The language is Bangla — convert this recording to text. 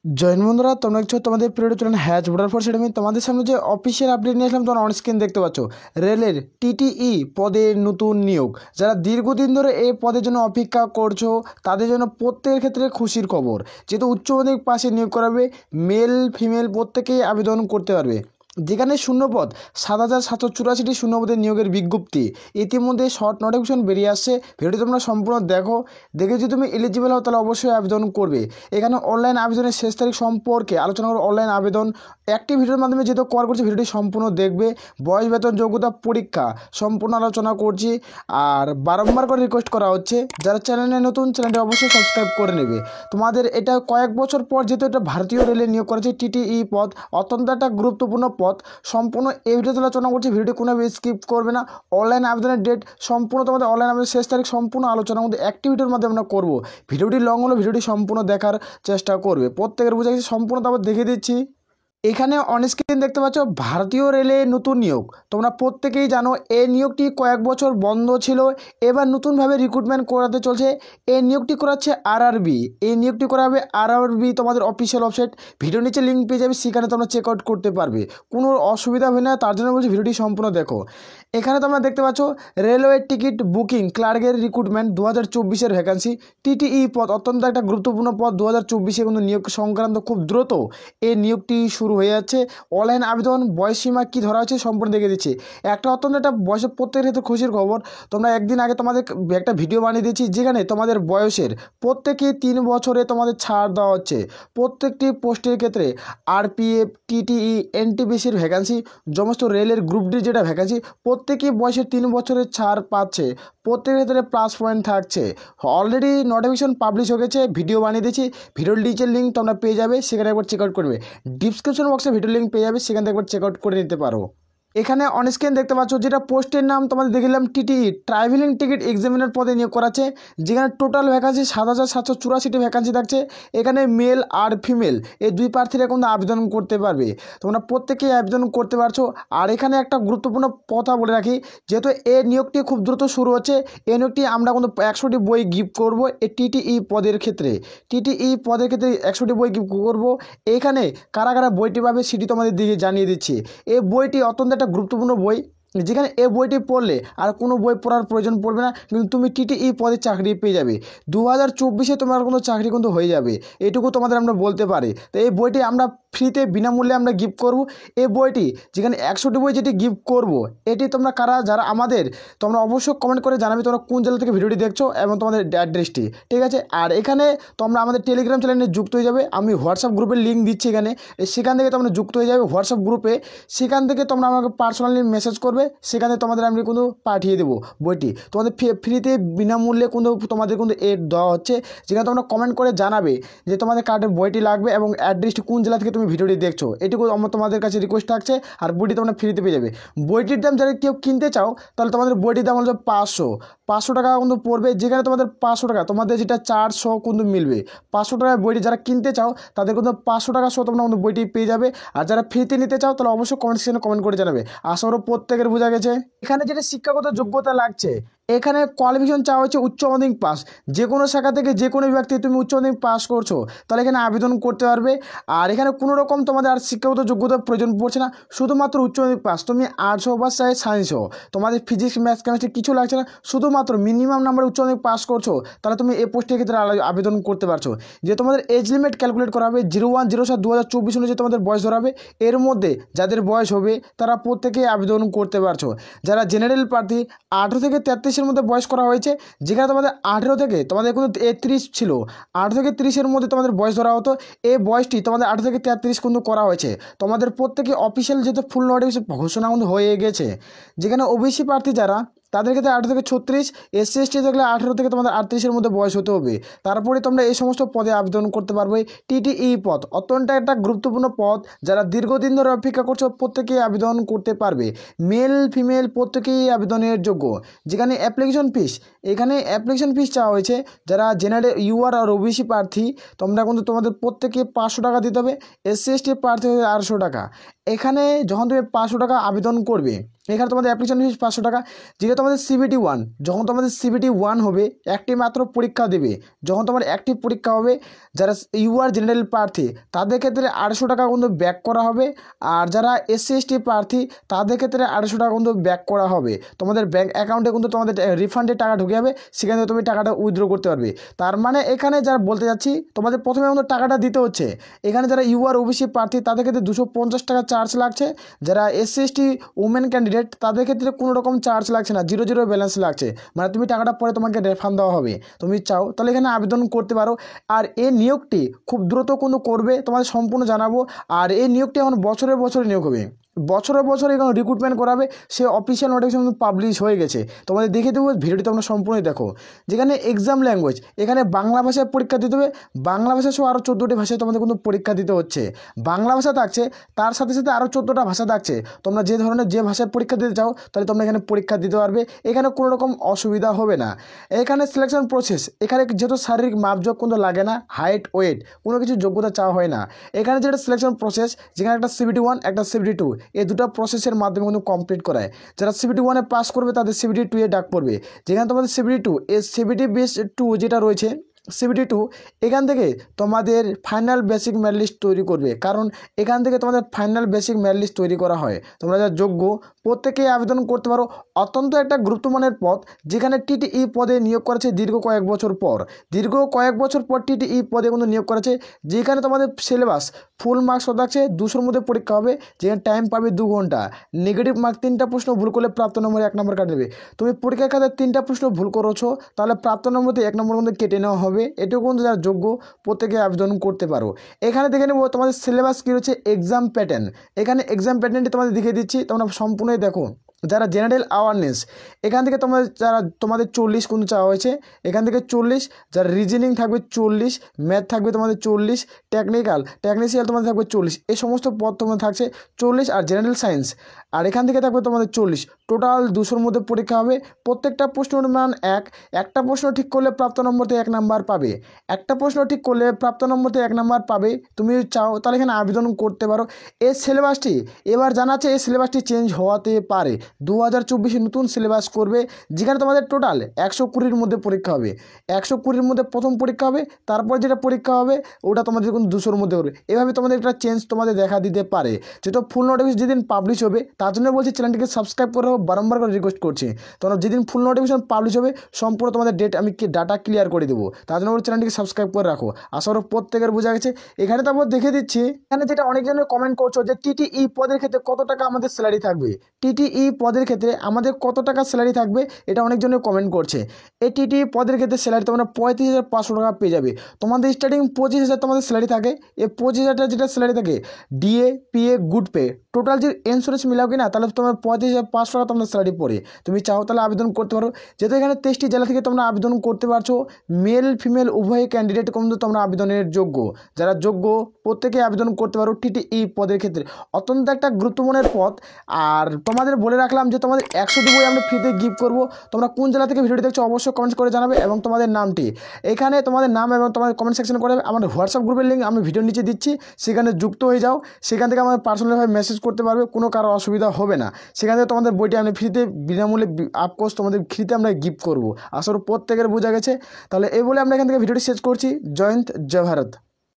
জয়েন বন্ধুরা, তোমরা দেখছো তোমাদের প্রিয় চ্যানেল হ্যাজ ভোটার ফর সেটা। আমি তোমাদের সামনে যে অফিসিয়াল আপডেট নিয়ে আসলাম, তোমরা অন স্ক্রিন দেখতে পাচ্ছ রেলের টিটিই পদে নতুন নিয়োগ। যারা দীর্ঘদিন ধরে এই পদের জন্য অপেক্ষা করছো তাদের জন্য প্রত্যেকের ক্ষেত্রে খুশির খবর, যেহেতু উচ্চ মাধ্যমিক পাশে নিয়োগ করাবে। মেল ফিমেল প্রত্যেকেই আবেদন করতে পারবে। যেখানে শূন্যপদ 7,784টি শূন্যপদের নিয়োগের বিজ্ঞপ্তি ইতিমধ্যে শর্ট নোটিফিকেশন বেরিয়ে আসছে। ভিডিওটি তোমরা সম্পূর্ণ দেখে যদি তুমি এলিজিবল হও তাহলে অবশ্যই আবেদন করবে। এখানে অনলাইন আবেদনের শেষ তারিখ সম্পর্কে আলোচনা করব। অনলাইন আবেদন একটি ভিডিওর মাধ্যমে যেহেতু কভার করছি, ভিডিওটি সম্পূর্ণ দেখবে। বয়স, বেতন, যোগ্যতা, পরীক্ষা সম্পূর্ণ আলোচনা করছি। আর বারংবার করে রিকোয়েস্ট করা হচ্ছে, যারা চ্যানেলে নতুন চ্যানেলটি অবশ্যই সাবস্ক্রাইব করে নেবে। তোমাদের এটা কয়েক বছর পর যেহেতু এটা ভারতীয় রেলে নিয়োগ করেছে টিটিই পদ, অত্যন্ত একটা গুরুত্বপূর্ণ পদ। সম্পূর্ণ এই ভিডিওতে আলোচনা করছি, ভিডিওটি কোনোভাবে স্কিপ করবে না। অনলাইন আবেদনের ডেট সম্পূর্ণ, তোমাদের অনলাইন আবেদনের শেষ তারিখ সম্পূর্ণ আলোচনার মধ্যে একটি ভিডিওর মাধ্যমে আমরা করবো। ভিডিওটি লং হলো, ভিডিওটি সম্পূর্ণ দেখার চেষ্টা করবে। প্রত্যেকের বোঝা গেছে, সম্পূর্ণ তারপর দেখিয়ে দিচ্ছি। এখানে অনস্ক্রিন দেখতে পাচ্ছ ভারতীয় রেলে নতুন নিয়োগ। তোমরা প্রত্যেকেই জানো এই নিয়োগটি কয়েক বছর বন্ধ ছিল, এবার নতুনভাবে রিক্রুটমেন্ট করাতে চলছে। এই নিয়োগটি করাচ্ছে আরআরবি। এই নিয়োগটি করা হবে আরআরবি, তোমাদের অফিসিয়াল ওয়েবসাইট। ভিডিও নিচে লিঙ্ক পেয়ে যাবে, সেখানে তোমরা চেক আউট করতে পারবে, কোনো অসুবিধা হবে না। তার জন্য বলছি ভিডিওটি সম্পূর্ণ দেখো। এখানে তোমরা দেখতে পাচ্ছ রেলওয়ে টিকিট বুকিং ক্লার্কের রিক্রুটমেন্ট 2024-এর ভ্যাকান্সি। টিটিই পদ অত্যন্ত একটা গুরুত্বপূর্ণ পদ। 2024-এ কিন্তু নিয়োগ সংক্রান্ত খুব দ্রুত এই নিয়োগটি শুরু হয়ে যাচ্ছে। অনলাইন আবেদন বয়সসীমা কী ধরা হয়েছে সম্পূর্ণ দেখে দিচ্ছি। একটা অত্যন্ত একটা বয়সের প্রত্যেকের ক্ষেত্রে খুশির খবর। তোমরা একদিন আগে তোমাদের একটা ভিডিও বানিয়ে দিয়েছি, যেখানে তোমাদের বয়সের প্রত্যেকে 3 বছরে তোমাদের ছাড় দেওয়া হচ্ছে প্রত্যেকটি পোস্টের ক্ষেত্রে। আরপিএফ, টিটিই, এনটিপিসির ভ্যাকান্সি, সমস্ত রেলের গ্রুপ ডি যেটা ভ্যাকান্সি, প্রত্যেকেই বয়সের 3 বছরের ছাড় পাচ্ছে। প্রত্যেকের ক্ষেত্রে প্লাস পয়েন্ট থাকছে। অলরেডি নোটিফিকেশন পাবলিশ হয়ে গেছে, ভিডিও বানিয়ে দিয়েছি। ভিডিওর নিচের লিঙ্ক তোমরা পেয়ে যাবে, সেখানে একবার চেক আউট করবে। ডিসক্রিপশন বক্সে ভিডিও লিঙ্ক পেয়ে যাবে, সেখান থেকে একবার চেক আউট করে নিতে পারো। এখানে অনস্ক্রিন দেখতে পাচ্ছ যেটা পোস্টের নাম তোমাদের দেখলাম টিটিই ট্রাভেলিং টিকিট এক্সামিনার পদে নিয়োগ করাচ্ছে। যেখানে টোটাল ভ্যাকান্সি 7,784টি ভ্যাকান্সি থাকছে। এখানে মেল আর ফিমেল এই দুই প্রার্থীরা কিন্তু আবেদন করতে পারবে। তোমরা প্রত্যেকেই আবেদন করতে পারছো। আর এখানে একটা গুরুত্বপূর্ণ কথা বলে রাখি, যেহেতু এই নিয়োগটি খুব দ্রুত শুরু হচ্ছে, এই নিয়োগটি আমরা কিন্তু 100টি বই গিফট করব এই টিটিই পদের ক্ষেত্রে। টিটিই পদের ক্ষেত্রে 100টি বই গিফট করব। এখানে কারা কারা বইটি পাবে সেটি তোমাদের দিকে জানিয়ে দিচ্ছি। এই বইটি অত্যন্ত একটা গুরুত্বপূর্ণ বই, যেখানে এই বইটি পড়লে আর কোনো বই পড়ার প্রয়োজন পড়বে না, কিন্তু তুমি টিটিই পদে চাকরি পেয়ে যাবে। 2024-এ তোমার কোনো চাকরি কিন্তু হয়ে যাবে, এটুকু তোমাদের আমরা বলতে পারি। তো এই বইটি আমরা ফ্রিতে বিনামূল্যে আমরা গিফট করব। এই বইটি যেখানে 100টি বই যেটি গিফট করব, এটি তোমরা কারা যারা আমাদের, তোমরা অবশ্যই কমেন্ট করে জানাবে তোমরা কোন জেলা থেকে ভিডিওটি দেখছো এবং তোমাদের অ্যাড্রেসটি, ঠিক আছে। আর এখানে তোমরা আমাদের টেলিগ্রাম চ্যানেলে যুক্ত হয়ে যাবে। আমি হোয়াটসঅ্যাপ গ্রুপের লিঙ্ক দিচ্ছি এখানে, সেখান থেকে তোমরা যুক্ত হয়ে যাবে হোয়াটসঅ্যাপ গ্রুপে। সেখান থেকে তোমরা আমাকে পার্সোনালি মেসেজ করবে, সেখানে তোমাদের আমি কিন্তু পাঠিয়ে দেবো বইটি। তোমাদের ফ্রিতে বিনামূল্যে কিন্তু তোমাদের কিন্তু এড দেওয়া হচ্ছে, যেখানে তোমরা কমেন্ট করে জানাবে যে তোমাদের কার্ডের বইটি লাগবে এবং অ্যাড্রেসটি কোন জেলা থেকে তুমি ভিডিওটি দেখছো, এটুকু আমার তোমাদের কাছে রিকোয়েস্ট থাকছে। আর বইটি তোমরা ফ্রিতে পেয়ে যাবে। বইটির দাম যারা কেউ কিনতে চাও, তাহলে তোমাদের বইটির দাম হলো 500 টাকা কিন্তু পড়বে। যেখানে তোমাদের 500 টাকা, তোমাদের যেটা 400 কিন্তু মিলবে। 500 টাকায় বইটি যারা কিনতে চাও তাদের কিন্তু 500 টাকা সহ তোমরা কিন্তু বইটি পেয়ে যাবে। আর যারা ফ্রিতে নিতে চাও তাহলে অবশ্যই কমেন্ট সেকশনে কমেন্ট করে জানাবে। আশা করি প্রত্যেকের বোঝা গেছে। এখানে যেটা শিক্ষাগত যোগ্যতা লাগছে, এখানে কোয়ালিফিকেশন চাওয়া হচ্ছে উচ্চ মাধ্যমিক পাস। যে কোনো শাখা থেকে যে কোনো বিভাগ থেকে তুমি উচ্চ মাধ্যমিক পাস করছো তাহলে এখানে আবেদন করতে পারবে। আর এখানে কোনো রকম তোমাদের আর শিক্ষাগত যোগ্যতার প্রয়োজন পড়ছে না, শুধুমাত্র উচ্চ মাধ্যমিক পাস। তুমি আর্টস হোক বা সায়েন্স হোক, তোমাদের ফিজিক্স, ম্যাথস, কেমিস্ট্রি কিছু লাগছে না, শুধুমাত্র মিনিমাম নাম্বার উচ্চ মাধ্যমিক পাস করছো, তাহলে তুমি এই পোস্টের ক্ষেত্রে আবেদন করতে পারছো। যে তোমাদের এজ লিমিট ক্যালকুলেট করা হবে 01/07/2024 অনুযায়ী তোমাদের বয়স ধরা হবে। এর মধ্যে যাদের বয়স হবে তারা প্রত্যেকেই আবেদন করতে পারছো। যারা জেনারেল প্রার্থী 18 থেকে 33-এর মধ্যে বয়স করা হয়েছে, যেখানে তোমাদের 18 থেকে তোমাদের কিন্তু 33 ছিল, 18 থেকে 30-এর মধ্যে তোমাদের বয়স ধরা হতো। এই বয়সটি তোমাদের 18 থেকে 33 কিন্তু করা হয়েছে। তোমাদের প্রত্যেকে অফিসিয়াল যেহেতু ফুল নোটিফিকেশন ঘোষণা কিন্তু হয়ে গেছে। যেখানে ওবিসি প্রার্থী যারা, তাদের ক্ষেত্রে 18 থেকে 36, এসসি এসটি থাকলে 18 থেকে তোমাদের 38-এর মধ্যে বয়স হতে হবে। তারপরে তোমরা এই সমস্ত পদে আবেদন করতে পারবে। টিটিই পদ অত্যন্ত একটা গুরুত্বপূর্ণ পদ, যারা দীর্ঘদিন ধরে অপেক্ষা করছো প্রত্যেকেই আবেদন করতে পারবে। মেল ফিমেল প্রত্যেকেই আবেদনের যোগ্য। যেখানে অ্যাপ্লিকেশন ফিস, এখানে অ্যাপ্লিকেশন ফিস চাওয়া হয়েছে। যারা জেনারেল ইউআর আর ওবিসি প্রার্থী, তোমরা কিন্তু তোমাদের প্রত্যেকে 500 টাকা দিতে হবে। এসসি এসটি প্রার্থী হয়ে 800 টাকা। এখানে যখন তুমি 500 টাকা আবেদন করবে, এখানে তোমাদের অ্যাপ্লিকেশন ফিস 500 টাকা। যেটা তোমাদের তোমাদের সিবিটি 1, যখন তোমাদের সিবিটি 1 হবে একটি মাত্র পরীক্ষা দেবে, যখন তোমার একটি পরীক্ষা হবে যারা ইউআর জেনারেল প্রার্থী তাদের ক্ষেত্রে 800 টাকা কিন্তু ব্যাক করা হবে, আর যারা এসসি এসটি প্রার্থী তাদের ক্ষেত্রে 800 টাকা কিন্তু ব্যাক করা হবে। তোমাদের ব্যাঙ্ক অ্যাকাউন্টে কিন্তু তোমাদের রিফান্ডের টাকা ঢুকে যাবে, সেখান থেকে তুমি টাকাটা উইথড্র করতে পারবে। তার মানে এখানে যারা বলতে যাচ্ছি তোমাদের প্রথমে কিন্তু টাকাটা দিতে হচ্ছে। এখানে যারা ইউআর ওবিসি প্রার্থী তাদের ক্ষেত্রে 250 টাকা চার্জ লাগছে, যারা এসসি এসটি উমেন ক্যান্ডিডেট তাদের ক্ষেত্রে কোনো রকম চার্জ লাগছে না, 0 ব্যালেন্স লাগছে, মানে তুমি টাকাটা পরে তোমাকে রিফান্ড দেওয়া হবে। তুমি চাও তাহলে এখানে আবেদন করতে পারো। আর এই নিয়োগটি খুব দ্রুত কিন্তু করবে, তোমাদের সম্পূর্ণ জানাবো। আর এই নিয়োগটি এখন বছরে বছরে নিয়োগ হবে, বছরে বছরে এখন রিক্রুটমেন্ট করাবে। সে অফিসিয়াল নোটিফিকেশন পাবলিশ হয়ে গেছে, তোমাদের দেখে দেবো, ভিডিওটি তোমরা সম্পূর্ণ দেখো। যেখানে এক্সাম ল্যাঙ্গুয়েজ, এখানে বাংলা ভাষায় পরীক্ষা দিতে হবে, বাংলা ভাষা সহ আরও 14টি ভাষায় তোমাদের কিন্তু পরীক্ষা দিতে হচ্ছে। বাংলা ভাষা থাকছে, তার সাথে সাথে আরও 14টা ভাষা থাকছে। তোমরা যে ধরনের যে ভাষায় পরীক্ষা দিতে চাও তাহলে তোমরা এখানে পরীক্ষা দিতে পারবে, এখানে কোনো রকম অসুবিধা হবে না। এখানে সিলেকশন প্রসেস, এখানে যেহেতু শারীরিক মাপজোক কিন্তু লাগে না, হাইট ওয়েট কোনো কিছু যোগ্যতা চাওয়া হয় না। এখানে যেটা সিলেকশন প্রসেস, যেখানে একটা সিবিটি 1 একটা সিবিটি 2 এই দুটো প্রসেসের মাধ্যমে কিন্তু কমপ্লিট করায়। যারা সিবিটি 1-এ পাস করবে তাদের সিবিটি 2-এ ডাক পড়বে। যেখানে তোমাদের সিবিটি 2 এই সিবিটি বেস 2 যেটা রয়েছে সিবিটি 2, এখান থেকে তোমাদের ফাইনাল বেসিক মেরিট লিস্ট তৈরি করবে, কারণ এখান থেকে তোমাদের ফাইনাল বেসিক মেরিট লিস্ট তৈরি করা হয়। তোমরা যারা যোগ্য প্রত্যেকেই আবেদন করতে পারো। অত্যন্ত একটা গুরুত্বমানের পদ, যেখানে টিটিই পদে নিয়োগ করেছে দীর্ঘ কয়েক বছর পর টিটিই পদে কিন্তু নিয়োগ করেছে। যেখানে তোমাদের সিলেবাস ফুল মার্কস থাকছে, 200-র মধ্যে পরীক্ষা হবে, যেখানে টাইম পাবে 2 ঘন্টা। নেগেটিভ মার্ক 3টা প্রশ্ন ভুল করলে প্রাপ্ত নম্বরে 1 নম্বর কাটে দেবে। তুমি পরীক্ষার খাতে 3টা প্রশ্ন ভুল করেছো তাহলে প্রাপ্ত নম্বরতে 1 নম্বর কিন্তু কেটে নেওয়া হবে। এটুকু কিন্তু যারা যোগ্য প্রত্যেকে আবেদন করতে পারো। এখানে দেখে নেবো তোমাদের সিলেবাস কী রয়েছে, এক্সাম প্যাটার্ন। এখানে এক্সাম প্যাটার্নটি তোমাদের দেখিয়ে দিচ্ছি, তোমরা সম্পূর্ণই দেখো। যারা জেনারেল অ্যাওয়ারনেস, এখান থেকে তোমাদের 40 কিন্তু চাওয়া হয়েছে, এখান থেকে 40। যারা রিজনিং থাকবে 40, ম্যাথ থাকবে তোমাদের 40, টেকনিক্যাল তোমাদের থাকবে 40। এই সমস্ত পদ তোমাদের থাকছে 40। আর জেনারেল সায়েন্স, আর এখান থেকে থাকবে তোমাদের 40। টোটাল 200-র মধ্যে পরীক্ষা হবে। প্রত্যেকটা প্রশ্নের মান একটা প্রশ্ন ঠিক করলে প্রাপ্ত নম্বরতে 1 নাম্বার পাবে, একটা প্রশ্ন ঠিক করলে প্রাপ্ত নম্বরতে 1 নাম্বার পাবে। তুমি চাও তাহলে এখানে আবেদন করতে পারো। এই সিলেবাসটি এবার জানাচ্ছে, এই সিলেবাসটি চেঞ্জ হওয়াতে পারে। 2024-এ নতুন সিলেবাস করবে, যেখানে তোমাদের টোটাল 120-র মধ্যে পরীক্ষা হবে। 120-র মধ্যে প্রথম পরীক্ষা হবে, তারপর যেটা পরীক্ষা হবে ওটা তোমাদের কিন্তু 200-র মধ্যে হবে। এভাবে তোমাদের একটা চেঞ্জ তোমাদের দেখা দিতে পারে। যেহেতু ফুল নোটিফিকেশন যেদিন পাবলিশ হবে, তার জন্য বলছি চ্যানেলটিকে সাবস্ক্রাইব করে বারবার করে রিকোয়েস্ট করছি। তোমরা যেদিন ফুল নোটিফিকেশন পাবলিশ হবে সম্পূর্ণ তোমাদের ডাটা ক্লিয়ার করে দেবো, তার জন্য চ্যানেলটিকে সাবস্ক্রাইব করে রাখো। আশা করি প্রত্যেকের বোঝা গেছে। এখানে তারপর দেখে দিচ্ছি, এখানে যেটা অনেকজনের কমেন্ট করছো যে টিটিই পদের ক্ষেত্রে কত টাকা আমাদের স্যালারি থাকবে। টিটিই পদের ক্ষেত্রে আমাদের কত টাকা স্যালারি থাকবে এটা অনেকজনের কমেন্ট করছে। এই টিটিই পদের ক্ষেত্রে স্যালারি তোমরা 35,500 টাকা পেয়ে যাবে। তোমাদের স্টার্টিং 25,000 তোমাদের স্যালারি থাকে। এই 25,000 যেটা স্যালারি থাকে DA PA good pay total যে ইন্স্যুরেন্স মিলাও কিনা, তাহলে তোমার 35,500 টাকা তোমাদের স্যালারি পড়ে। তুমি চাও তাহলে আবেদন করতে পারো। যেহেতু এখানে 23টি জেলা থেকে তোমরা আবেদন করতে পারছো, মেল ফিমেল উভয় ক্যান্ডিডেট কিন্তু তোমরা আবেদনের যোগ্য। যারা যোগ্য প্রত্যেকে আবেদন করতে পারো টিটিই পদের ক্ষেত্রে। অত্যন্ত একটা গুরুত্বপূর্ণ পদ। আর তোমাদের বলে রাখলাম যে তোমাদের 100টি বই আমরা ফ্রিতে গিফট করবো। তোমরা কোন জেলা থেকে ভিডিওটি দেখছো অবশ্যই কমেন্টস করে জানাবে, এবং তোমাদের নামটি এখানে তোমাদের নাম এবং তোমাদের কমেন্ট সেকশনে করে আমার হোয়াটসঅ্যাপ গ্রুপের লিঙ্ক আমি ভিডিওর নিচে দিচ্ছি, সেখানে যুক্ত হয়ে যাও। সেখান থেকে আমাদের পার্সোনালভাবে মেসেজ করতে পারবে, কোনো কারো অসুবিধা হবে না। সেখান থেকে তোমাদের বইটি আমি ফ্রিতে বিনামূল্যে আপকোর্স তোমাদের ফ্রিতে আমরা গিফট করবো। আসলে প্রত্যেকের বোঝা গেছে। তাহলে এই বলে আমরা এখান থেকে ভিডিওটি শেষ করছি। জয় হিন্দ, জয় ভারত।